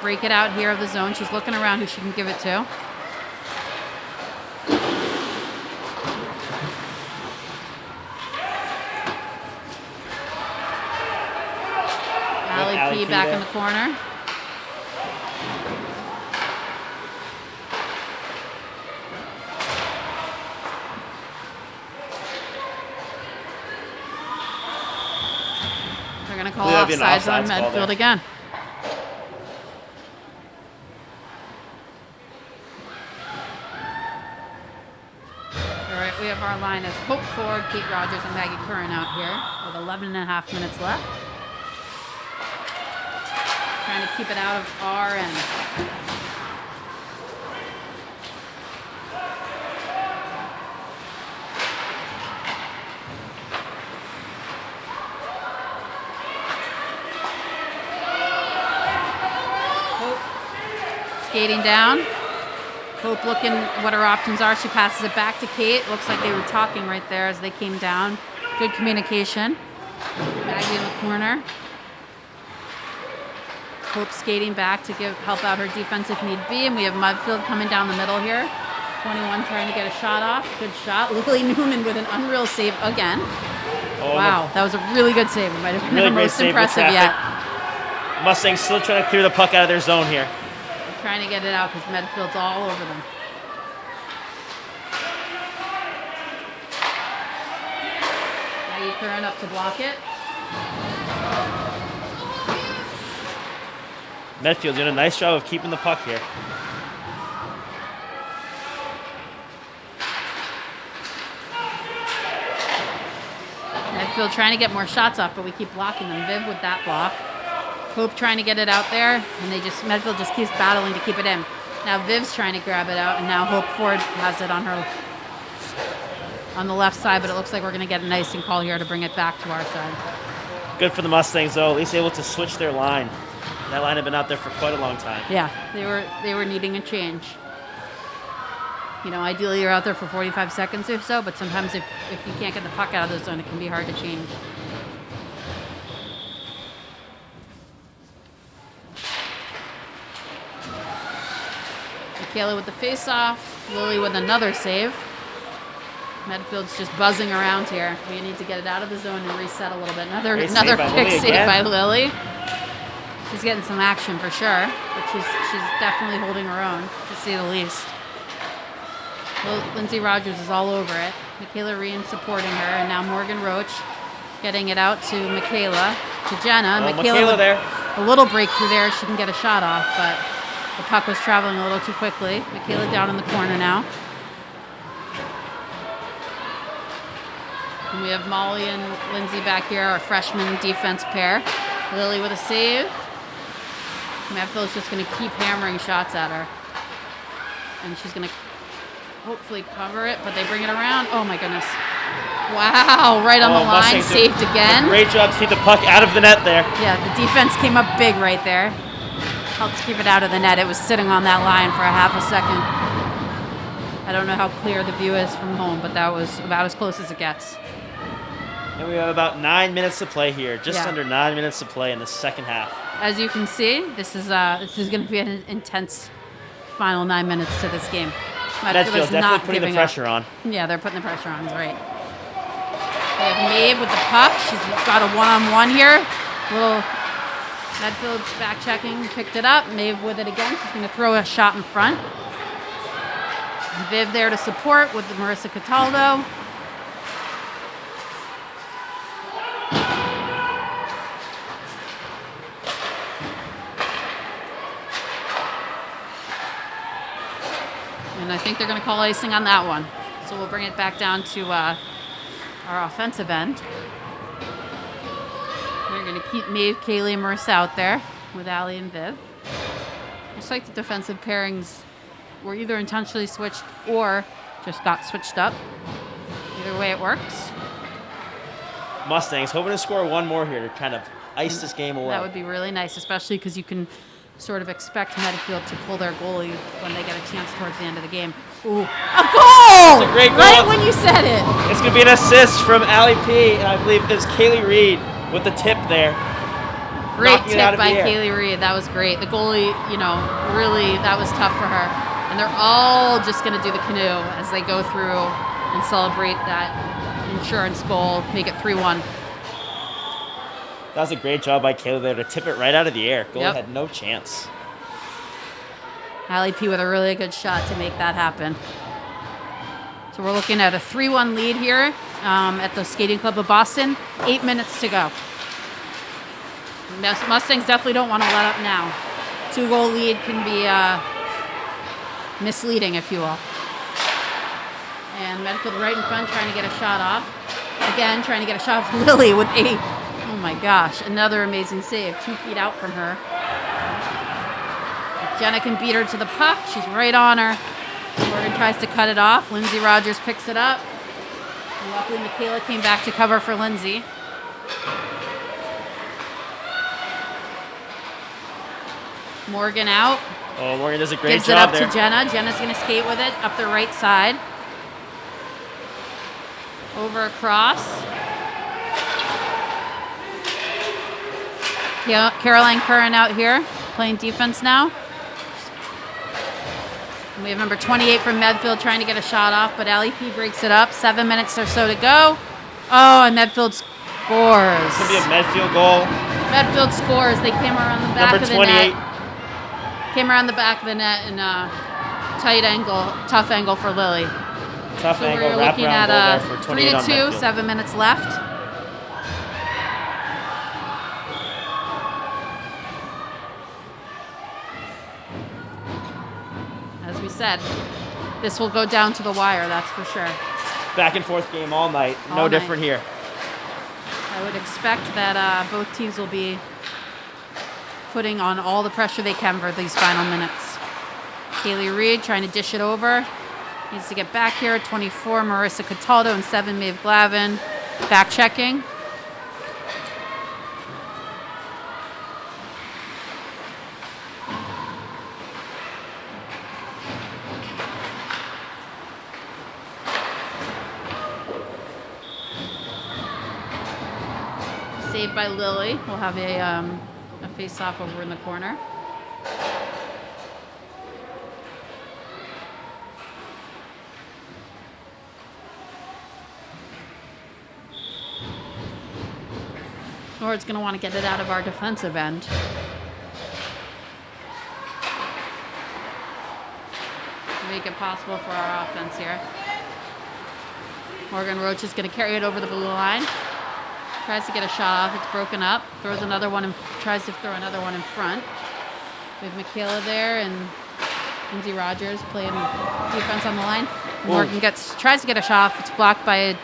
break it out here of the zone. She's looking around who she can give it to. Allie P back in the corner. They're going to call offsides on Medfield again. All right, we have our line of Hope Ford, Kate Rogers, and Maggie Curran out here with 11 and a half minutes left. Trying to keep it out of our end. Hope skating down. Hope looking what her options are. She passes it back to Kate. Looks like they were talking right there as they came down. Good communication. Maggie in the corner. Hope skating back to help out her defense if need be. And we have Medfield coming down the middle here. 21 trying to get a shot off. Good shot. Lily Newman with an unreal save again. Oh, wow, that was a really good save. It might have been really the most impressive yet. Mustangs still trying to clear the puck out of their zone here. They're trying to get it out because Medfield's all over them. Maggie Curran up to block it. Medfield doing a nice job of keeping the puck here. Medfield trying to get more shots off, but we keep blocking them. Viv with that block. Hope trying to get it out there, and Medfield just keeps battling to keep it in. Now Viv's trying to grab it out, and now Hope Ford has it on the left side, but it looks like we're going to get an icing call here to bring it back to our side. Good for the Mustangs, though. At least able to switch their line. That line had been out there for quite a long time. Yeah, they were needing a change. You know, ideally you're out there for 45 seconds or so, but sometimes if you can't get the puck out of the zone, it can be hard to change. Michaela with the face-off. Lily with another save. Medfield's just buzzing around here. We need to get it out of the zone and reset a little bit. Another kick save by Lily. She's getting some action for sure, but she's definitely holding her own, to say the least. Lindsay Rogers is all over it. Michaela Reen supporting her, and now Morgan Roach getting it out to Michaela. to Jenna. Oh, Michaela Michaela with there. a little breakthrough there. She can get a shot off, but the puck was traveling a little too quickly. Michaela down in the corner now. And we have Molly and Lindsay back here, our freshman defense pair. Lily with a save. Medfield's just going to keep hammering shots at her. And she's going to hopefully cover it, but they bring it around. Oh my goodness. Wow, right on the line, Mustangs saved again. Great job to keep the puck out of the net there. Yeah, the defense came up big right there. Helped keep it out of the net. It was sitting on that line for a half a second. I don't know how clear the view is from home, but that was about as close as it gets. And we have about 9 minutes to play here. Just Yeah. under 9 minutes to play in the second half. As you can see, this is going to be an intense final 9 minutes to this game. Medfield is definitely not putting the giving pressure up. on. Yeah, they're putting the pressure on. Right. We have Maeve with the puck. She's got a one-on-one here. Little Medfield back checking, picked it up. Maeve with it again. She's going to throw a shot in front. Viv there to support with Marissa Cataldo. And I think they're going to call icing on that one. So we'll bring it back down to our offensive end. We're going to keep Maeve, Kaylee, and Marissa out there with Allie and Viv. Looks like the defensive pairings were either intentionally switched or just got switched up. Either way it works. Mustangs hoping to score one more here to kind of ice this game away. That would be really nice, especially because you can sort of expect Medfield to pull their goalie when they get a chance towards the end of the game. Ooh, a goal! It's a great goal. Right when you said it. It's going to be an assist from Allie P. And I believe it's Kaylee Reed with the tip there. Great knocking it out tip of by the air. Kaylee Reed. That was great. The goalie, really, that was tough for her. And they're all just going to do the canoe as they go through and celebrate that insurance goal, make it 3-1. That was a great job by Kaylee there to tip it right out of the air. Goalie Yep. had no chance. Allie P with a really good shot to make that happen. So we're looking at a 3-1 lead here at the Skating Club of Boston. 8 minutes to go. Mustangs definitely don't want to let up now. 2-goal lead can be misleading, if you will. And Medfield right in front trying to get a shot off. Again, trying to get a shot off Lily with oh my gosh, another amazing save. 2 feet out from her. Jenna can beat her to the puck. She's right on her. Morgan tries to cut it off. Lindsay Rogers picks it up. And luckily, Michaela came back to cover for Lindsay. Morgan out. Oh, Morgan does a great Gives it job up there. to Jenna. Jenna's going to skate with it up the right side. Over across. Caroline Curran out here playing defense now. And we have number 28 from Medfield trying to get a shot off, but Allie P breaks it up. 7 minutes or so to go. Oh, and Medfield scores. It's going to be a Medfield goal. Medfield scores. They came around the back Number of the 28. net. Came around the back of the net in a tight angle, tough angle for Lily. Tough So angle, we're looking wraparound goal at there for 28 on 3-2, Medfield. 7 minutes left. As we said, this will go down to the wire, that's for sure. Back and forth game all night. All No night. different here. I would expect that both teams will be putting on all the pressure they can for these final minutes. Kaylee Reed trying to dish it over. Needs to get back here. 24, Marissa Cataldo, and 7, Maeve Glavin. Back checking. Saved by Lily. We'll have a face-off over in the corner. Nord's going to want to get it out of our defensive end. Make it possible for our offense here. Morgan Roach is going to carry it over the blue line. Tries to get a shot off. It's broken up. Throws another one and tries to throw another one in front. We have Michaela there and Lindsay Rogers playing defense on the line. Morgan tries to get a shot off. It's blocked by a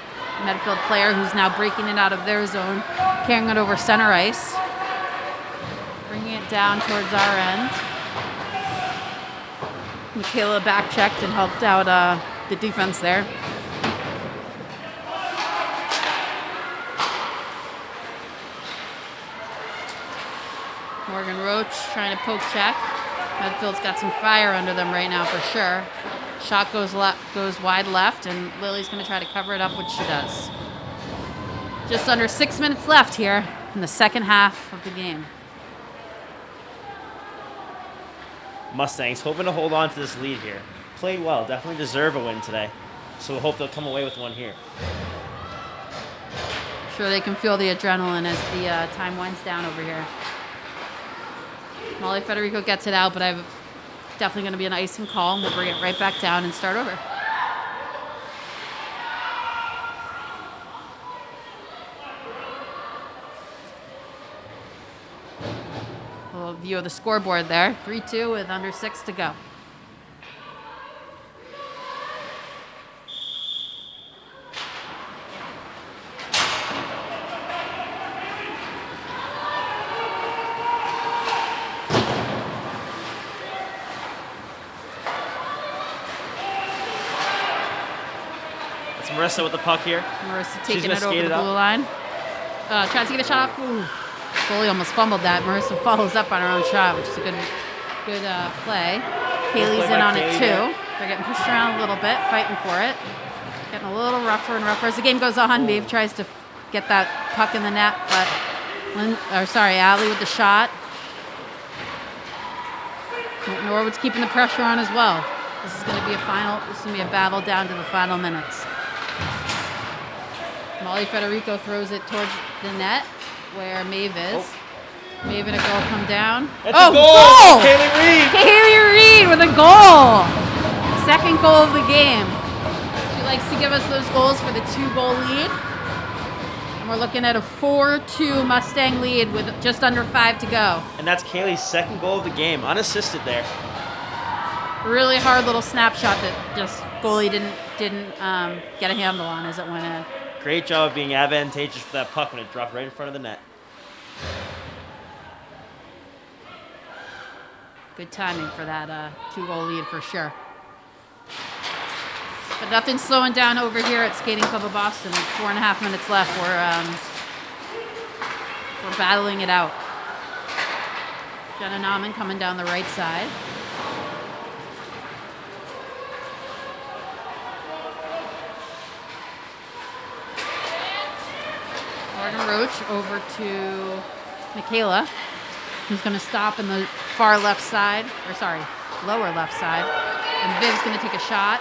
Medfield player who's now breaking it out of their zone, carrying it over center ice, bringing it down towards our end. Michaela back checked and helped out the defense there. Morgan Roach trying to poke check. Medfield's got some fire under them right now for sure. Shot goes wide left, and Lily's going to try to cover it up, which she does. Just under 6 minutes left here in the second half of the game. Mustangs hoping to hold on to this lead here. Played well, definitely deserve a win today. So we'll hope they'll come away with one here. Sure they can feel the adrenaline as the time winds down over here. Molly Federico gets it out, but I've definitely going to be an icing call, and we'll bring it right back down and start over. A little view of the scoreboard there. 3-2 with under 6 to go. Marissa with the puck here. Marissa taking it over the blue line. Tries to get a shot off. Ooh. Goalie almost fumbled that. Marissa follows up on her own shot, which is a good play. Kaylee's in on it too. They're getting pushed around a little bit, fighting for it. Getting a little rougher and rougher as the game goes on. Maeve tries to get that puck in the net, but Allie with the shot. Norwood's keeping the pressure on as well. This is going to be a battle down to the final minutes. Molly Federico throws it towards the net where Maeve is. Maeve and a goal come down. That's a goal! Kaylee Reed! Kaylee Reed with a goal! Second goal of the game. She likes to give us those goals for the 2-goal lead. And we're looking at a 4-2 Mustang lead with just under 5 to go. And that's Kaylee's second goal of the game, unassisted there. Really hard little snapshot that just goalie didn't get a handle on as it went in. Great job of being advantageous for that puck when it dropped right in front of the net. Good timing for that 2-goal lead for sure. But nothing's slowing down over here at Skating Club of Boston. 4.5 minutes left. We're battling it out. Jenna Nauman coming down the right side. Morgan Roach over to Michaela, who's going to stop in the lower left side. And Viv's going to take a shot.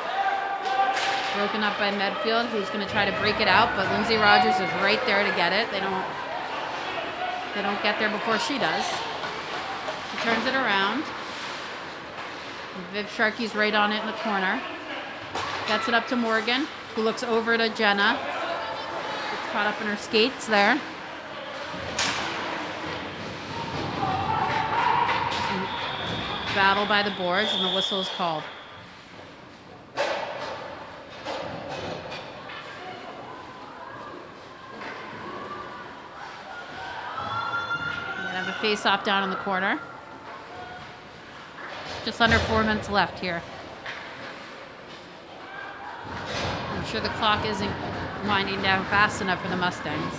Broken up by Medfield, who's going to try to break it out, but Lindsay Rogers is right there to get it. They don't get there before she does. She turns it around. And Viv Sharkey's right on it in the corner. Gets it up to Morgan, who looks over to Jenna. Gets caught up in her skates there. Some battle by the boards, and the whistle is called. Face-off down in the corner. Just under 4 minutes left here. I'm sure the clock isn't winding down fast enough for the Mustangs.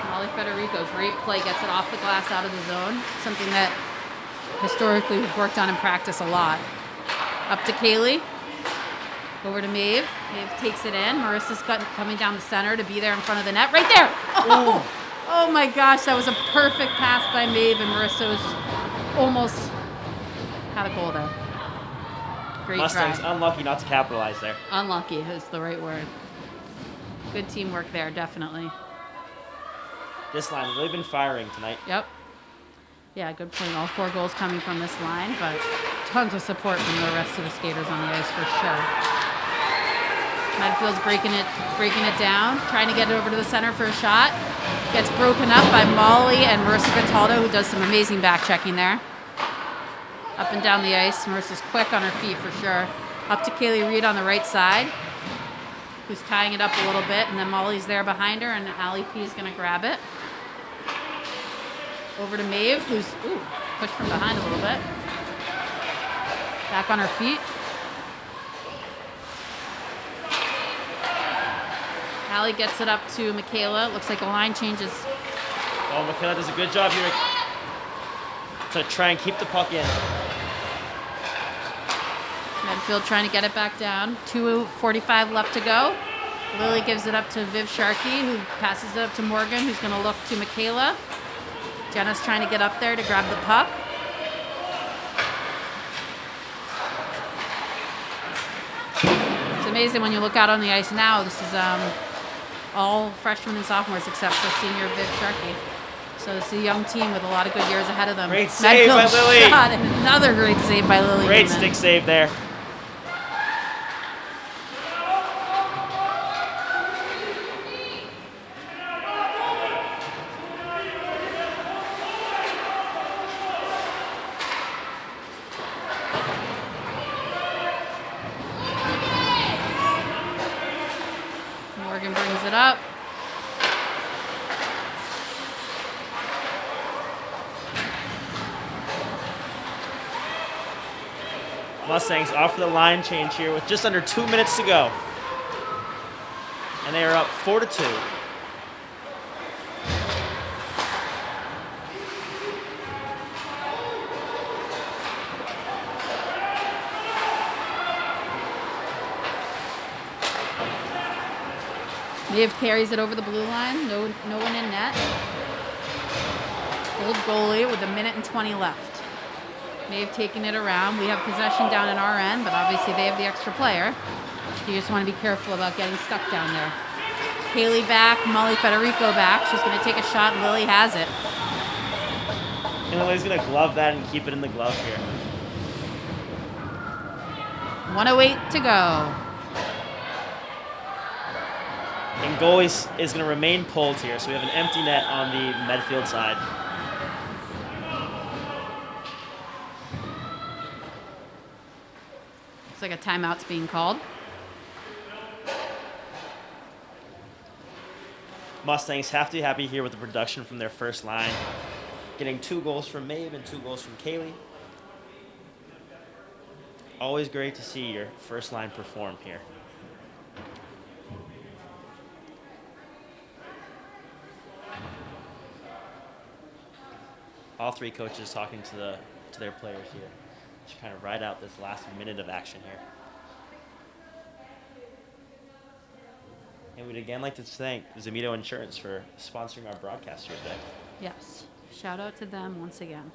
Molly Federico's great play, gets it off the glass out of the zone. Something that historically we've worked on in practice a lot. Up to Kaylee. Over to Maeve. Maeve takes it in. Marissa's coming down the center to be there in front of the net. Right there! Oh my gosh, that was a perfect pass by Maeve, and Marissa was almost had a goal there. Great Mustangs try. unlucky not to capitalize there. Unlucky is the right word. Good teamwork there, definitely. This line really been firing tonight. Yep. Yeah, good point. All 4 goals coming from this line, but tons of support from the rest of the skaters on the ice for sure. Medfield's breaking it down, trying to get it over to the center for a shot. Gets broken up by Molly and Marissa Cataldo, who does some amazing back checking there. Up and down the ice. Marissa's quick on her feet for sure. Up to Kaylee Reed on the right side, who's tying it up a little bit, and then Molly's there behind her, and Allie P is going to grab it. Over to Maeve, who's pushed from behind a little bit. Back on her feet. Allie gets it up to Michaela. Looks like a line changes. Oh, Michaela does a good job here to try and keep the puck in. Medfield trying to get it back down. 2:45 left to go. Lily gives it up to Viv Sharkey, who passes it up to Morgan, who's going to look to Michaela. Jenna's trying to get up there to grab the puck. It's amazing when you look out on the ice now. This is all freshmen and sophomores except for senior Viv Sharkey. So this is a young team with a lot of good years ahead of them. Great save by Lily. Shot, and another great save by Lily. Great stick save there. Morgan brings it up. Mustangs off for the line change here with just under 2 minutes to go. And they are up 4-2. Maeve carries it over the blue line. No one in net. Old goalie with 1:20 left. Maeve taking it around. We have possession down in our end, but obviously they have the extra player. You just want to be careful about getting stuck down there. Kaylee back, Molly Federico back. She's going to take a shot, and Lily has it. And Lily's going to glove that and keep it in the glove here. 1:08 to go. And goalie is going to remain pulled here, so we have an empty net on the Medfield side. Looks like a timeout's being called. Mustangs have to be happy here with the production from their first line. Getting 2 goals from Maeve and 2 goals from Kaylee. Always great to see your first line perform here. All 3 coaches talking to their players here to kind of ride out this last minute of action here. And we'd again like to thank Zamito Insurance for sponsoring our broadcast here today. Yes. Shout out to them once again.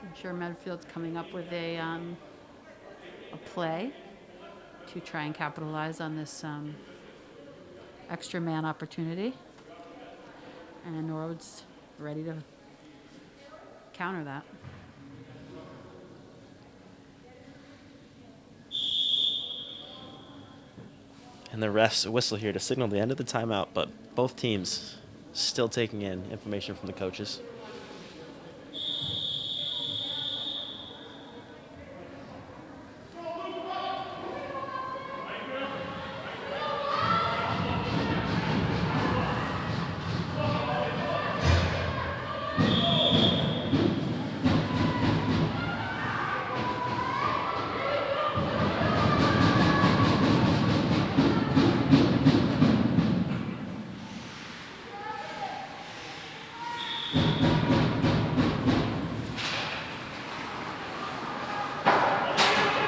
I'm sure Medfield's coming up with a play to try and capitalize on this extra man opportunity. And Norwood's ready to counter that. And the refs whistle here to signal the end of the timeout, but both teams still taking in information from the coaches.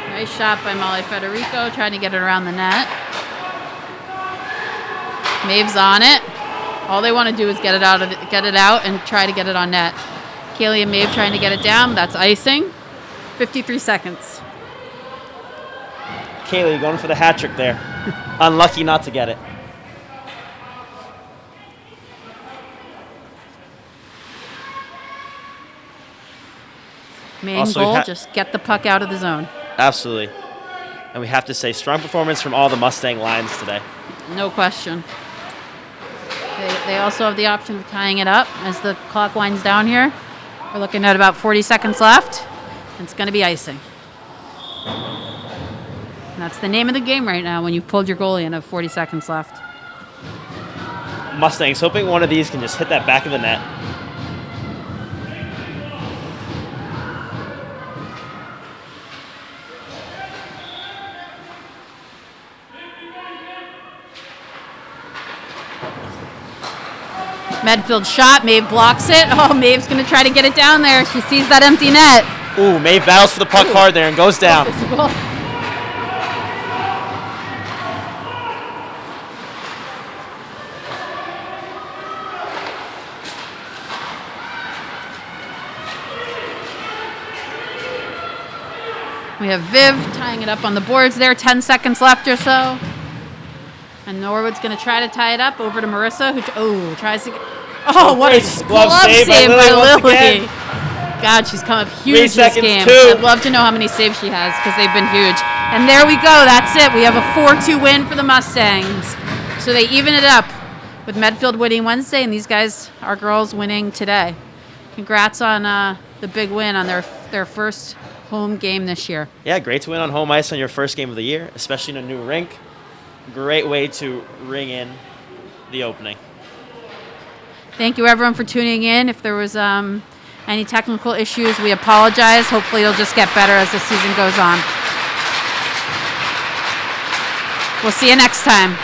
Nice shot by Molly Federico, trying to get it around the net. Maeve's on it. All they want to do is get it out and try to get it on net. Kaylee and Maeve trying to get it down. That's icing. 53 seconds. Kaylee going for the hat trick there. Unlucky not to get it. Main Also, goal, just get the puck out of the zone. Absolutely. And we have to say strong performance from all the Mustang lines today. No question. They also have the option of tying it up as the clock winds down here. We're looking at about 40 seconds left. It's going to be icing. And that's the name of the game right now when you've pulled your goalie and have 40 seconds left. Mustangs hoping one of these can just hit that back of the net. Medfield shot. Maeve blocks it. Oh, Maeve's going to try to get it down there. She sees that empty net. Ooh, Maeve battles for the puck hard there and goes down. Physical. We have Viv tying it up on the boards there. 10 seconds left or so. And Norwood's going to try to tie it up over to Marissa, who tries to get... Oh, what a glove save by Lily. God, she's come up huge this game. I'd love to know how many saves she has because they've been huge. And there we go. That's it. We have a 4-2 win for the Mustangs. So they even it up with Medfield winning Wednesday and these guys, our girls, winning today. Congrats on the big win on their first home game this year. Yeah, great to win on home ice on your first game of the year, especially in a new rink. Great way to ring in the opening. Thank you, everyone, for tuning in. If there was any technical issues, we apologize. Hopefully it'll just get better as the season goes on. We'll see you next time.